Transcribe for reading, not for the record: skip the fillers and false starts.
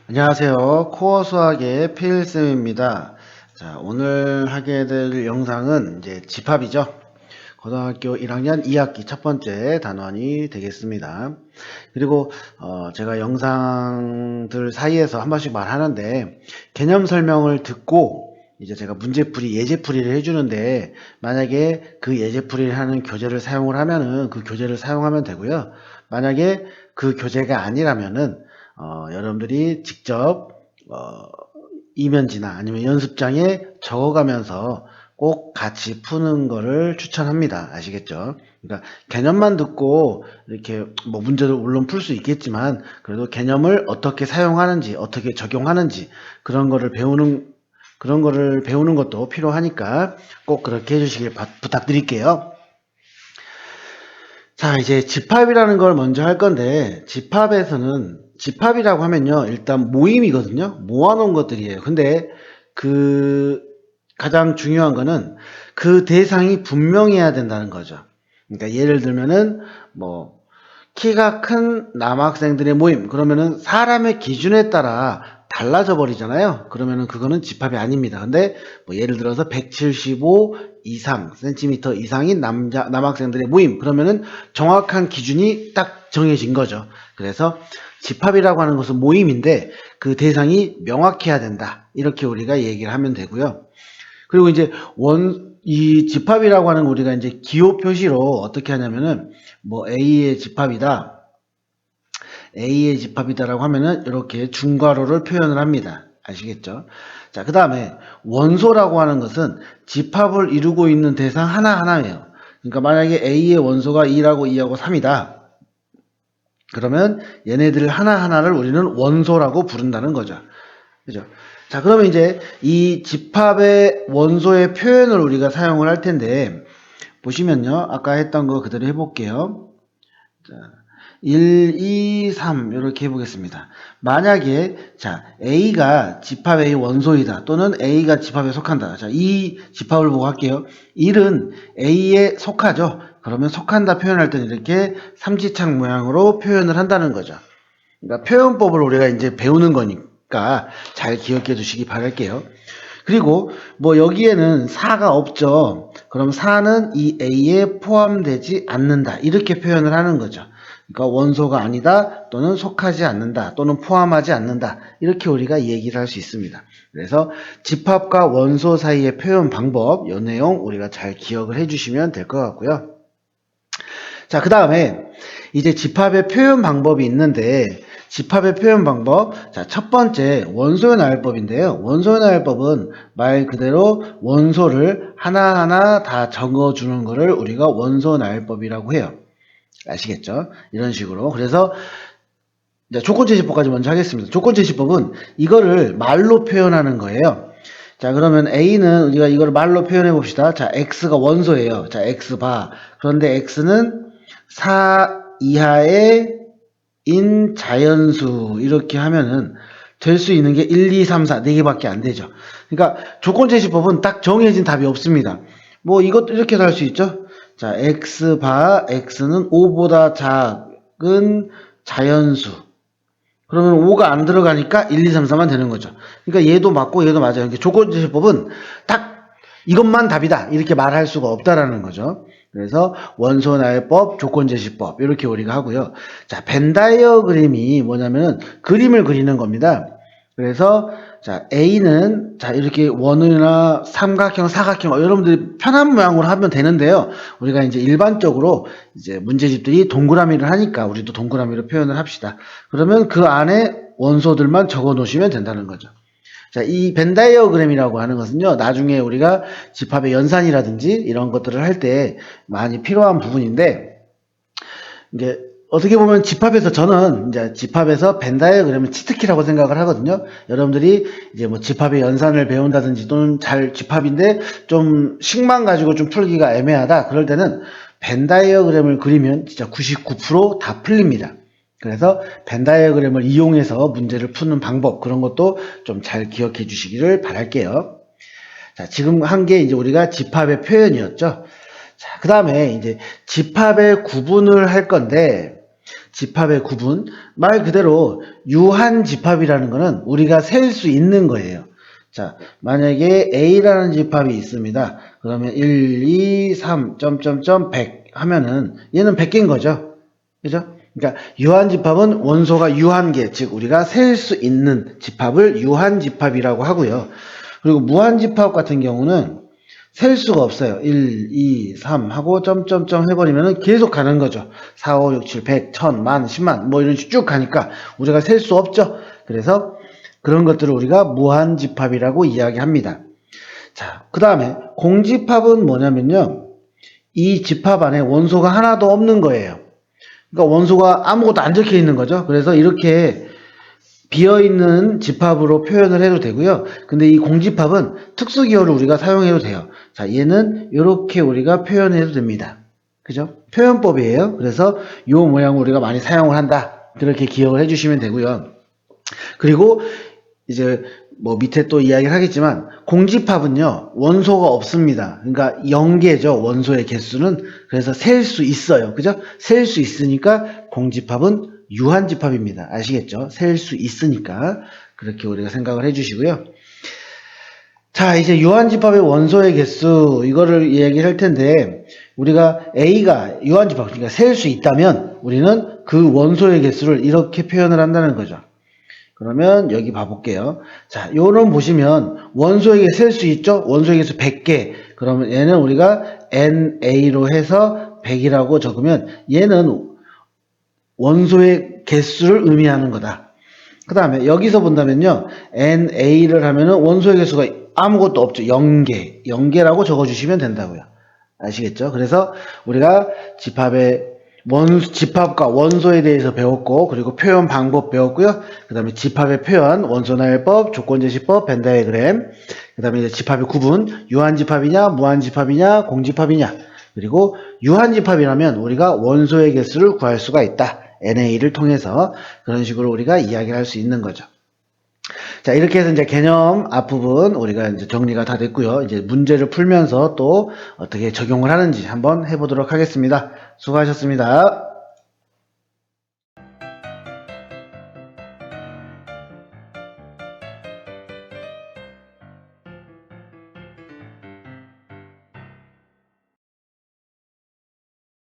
안녕하세요. 코어 수학의 필쌤입니다. 자, 오늘 하게 될 영상은 이제 집합이죠. 고등학교 1학년 2학기 첫 번째 단원이 되겠습니다. 그리고 제가 영상들 사이에서 한 번씩 말하는데 개념 설명을 듣고 이제 제가 문제풀이, 예제풀이를 해주는데 만약에 그 예제풀이를 하는 교재를 사용을 하면은 그 교재를 사용하면 되고요. 만약에 그 교재가 아니라면은 여러분들이 직접 이면지나 아니면 연습장에 적어가면서 꼭 같이 푸는 거를 추천합니다. 아시겠죠? 그러니까 개념만 듣고 이렇게 뭐 문제도 물론 풀 수 있겠지만 그래도 개념을 어떻게 사용하는지 어떻게 적용하는지 그런 거를 배우는 것도 필요하니까 꼭 그렇게 해주시길 부탁드릴게요. 자, 이제 집합이라는 걸 먼저 할 건데, 집합이라고 하면요, 일단 모임이거든요. 모아놓은 것들이에요. 근데 그 가장 중요한 거는 그 대상이 분명해야 된다는 거죠. 그러니까 예를 들면은 뭐 키가 큰 남학생들의 모임 그러면은 사람의 기준에 따라 달라져 버리잖아요. 그러면은 그거는 집합이 아닙니다. 근데 뭐 예를 들어서 175 이상 센티미터 이상인 남학생들의 모임 그러면은 정확한 기준이 딱 정해진 거죠. 그래서 집합이라고 하는 것은 모임인데 그 대상이 명확해야 된다. 이렇게 우리가 얘기를 하면 되고요. 그리고 이제 이 집합이라고 하는 거 우리가 이제 기호 표시로 어떻게 하냐면은 뭐 A의 집합이다라고 하면은 이렇게 중괄호를 표현을 합니다. 아시겠죠? 자, 그 다음에 원소라고 하는 것은 집합을 이루고 있는 대상 하나하나예요. 그러니까 만약에 A의 원소가 2라고 2하고 3이다. 그러면 얘네들 하나하나를 우리는 원소라고 부른다는 거죠. 그죠? 자, 그러면 이제 이 집합의 원소의 표현을 우리가 사용을 할 텐데, 보시면요. 아까 했던 거 그대로 해볼게요. 자, 1, 2, 3 이렇게 해보겠습니다. 만약에 자 A가 집합의 원소이다 또는 A가 집합에 속한다. 자, 이 집합을 보고 할게요. 1은 A에 속하죠. 그러면 속한다 표현할 때는 이렇게 삼지창 모양으로 표현을 한다는 거죠. 그러니까 표현법을 우리가 이제 배우는 거니까 잘 기억해 두시기 바랄게요. 그리고 뭐 여기에는 4가 없죠. 그럼 4는 이 A에 포함되지 않는다. 이렇게 표현을 하는 거죠. 그러니까 원소가 아니다 또는 속하지 않는다 또는 포함하지 않는다. 이렇게 우리가 얘기를 할 수 있습니다. 그래서 집합과 원소 사이의 표현 방법, 이 내용 우리가 잘 기억을 해주시면 될 것 같고요. 자, 그 다음에 이제 집합의 표현 방법이 있는데 집합의 표현 방법, 자, 첫 번째 원소의 나열법인데요. 원소의 나열법은 말 그대로 원소를 하나하나 다 적어주는 거를 우리가 원소 나열법이라고 해요. 아시겠죠? 이런 식으로. 그래서 이제 조건제시법까지 먼저 하겠습니다. 조건제시법은 이거를 말로 표현하는 거예요. 자, 그러면 A는 우리가 이걸 말로 표현해 봅시다. 자, X가 원소예요. 자, X 봐. 그런데 X는 4 이하의 인 자연수 이렇게 하면은 될 수 있는 게 1, 2, 3, 4 4개밖에 안 되죠. 그러니까 조건제시법은 딱 정해진 답이 없습니다. 뭐 이것도 이렇게도 할 수 있죠. 자, X 바 X는 5보다 작은 자연수. 그러면 5가 안 들어가니까 1, 2, 3, 4만 되는 거죠. 그러니까 얘도 맞고 얘도 맞아요. 그러니까 조건제시법은 딱 이것만 답이다. 이렇게 말할 수가 없다라는 거죠. 그래서 원소나열법, 조건제시법 이렇게 우리가 하고요. 자, 벤 다이어그램이 뭐냐면은 그림을 그리는 겁니다. 그래서 자, A는 자 이렇게 원이나 삼각형, 사각형 여러분들이 편한 모양으로 하면 되는데요. 우리가 이제 일반적으로 이제 문제집들이 동그라미를 하니까 우리도 동그라미로 표현을 합시다. 그러면 그 안에 원소들만 적어 놓으시면 된다는 거죠. 자, 이 벤 다이어그램이라고 하는 것은요, 나중에 우리가 집합의 연산이라든지 이런 것들을 할 때 많이 필요한 부분인데, 이게 어떻게 보면 저는 이제 집합에서 벤 다이어그램은 치트키라고 생각을 하거든요. 여러분들이 이제 뭐 집합의 연산을 배운다든지 또는 집합인데 좀 식만 가지고 좀 풀기가 애매하다. 그럴 때는 벤 다이어그램을 그리면 진짜 99%다 풀립니다. 그래서 벤 다이어그램을 이용해서 문제를 푸는 방법 그런 것도 좀 잘 기억해 주시기를 바랄게요. 자, 지금 한 게 이제 우리가 집합의 표현이었죠. 자, 그 다음에 이제 집합의 구분을 할 건데 집합의 구분, 말 그대로 유한 집합이라는 거는 우리가 셀 수 있는 거예요. 자, 만약에 A라는 집합이 있습니다. 그러면 1, 2, 3, 100 하면은 얘는 100개인 거죠. 그죠? 그러니까 유한 집합은 원소가 유한계, 즉 우리가 셀 수 있는 집합을 유한 집합이라고 하고요. 그리고 무한 집합 같은 경우는 셀 수가 없어요. 1, 2, 3 하고 점점점 해버리면 계속 가는 거죠. 4, 5, 6, 7, 100, 1000, 만, 10만 뭐 이런 식으로 쭉 가니까 우리가 셀 수 없죠. 그래서 그런 것들을 우리가 무한 집합이라고 이야기합니다. 자, 그 다음에 공집합은 뭐냐면요. 이 집합 안에 원소가 하나도 없는 거예요. 그러니까 원소가 아무것도 안 적혀 있는 거죠. 그래서 이렇게 비어있는 집합으로 표현을 해도 되고요. 근데 이 공집합은 특수기호를 우리가 사용해도 돼요. 자, 얘는 이렇게 우리가 표현해도 됩니다. 그죠? 표현법이에요. 그래서 이 모양을 우리가 많이 사용을 한다. 그렇게 기억을 해주시면 되고요. 그리고 이제 뭐 밑에 또 이야기를 하겠지만 공집합은요 원소가 없습니다. 그러니까 0개죠 원소의 개수는. 그래서 셀 수 있어요. 그죠? 셀 수 있으니까 공집합은 유한집합입니다. 아시겠죠? 셀 수 있으니까 그렇게 우리가 생각을 해주시고요. 자, 이제 유한집합의 원소의 개수 이거를 이야기를 할 텐데 우리가 A가 유한집합 그러니까 셀 수 있다면 우리는 그 원소의 개수를 이렇게 표현을 한다는 거죠. 그러면 여기 봐볼게요. 자, 요런 보시면 원소에게 셀 수 있죠? 원소의 개수 100개. 그러면 얘는 우리가 NA로 해서 100이라고 적으면 얘는 원소의 개수를 의미하는 거다. 그 다음에 여기서 본다면요. NA를 하면은 원소의 개수가 아무것도 없죠. 0개. 0개라고 적어주시면 된다고요. 아시겠죠? 그래서 우리가 집합과 원소에 대해서 배웠고, 그리고 표현 방법 배웠고요. 그 다음에 집합의 표현, 원소나열법, 조건제시법, 벤다이어그램, 그 다음에 이제 집합의 구분, 유한집합이냐, 무한집합이냐, 공집합이냐, 그리고 유한집합이라면 우리가 원소의 개수를 구할 수가 있다. NA를 통해서 그런 식으로 우리가 이야기를 할 수 있는 거죠. 자, 이렇게 해서 이제 개념 앞부분 우리가 이제 정리가 다 됐고요. 이제 문제를 풀면서 또 어떻게 적용을 하는지 한번 해보도록 하겠습니다. 수고하셨습니다.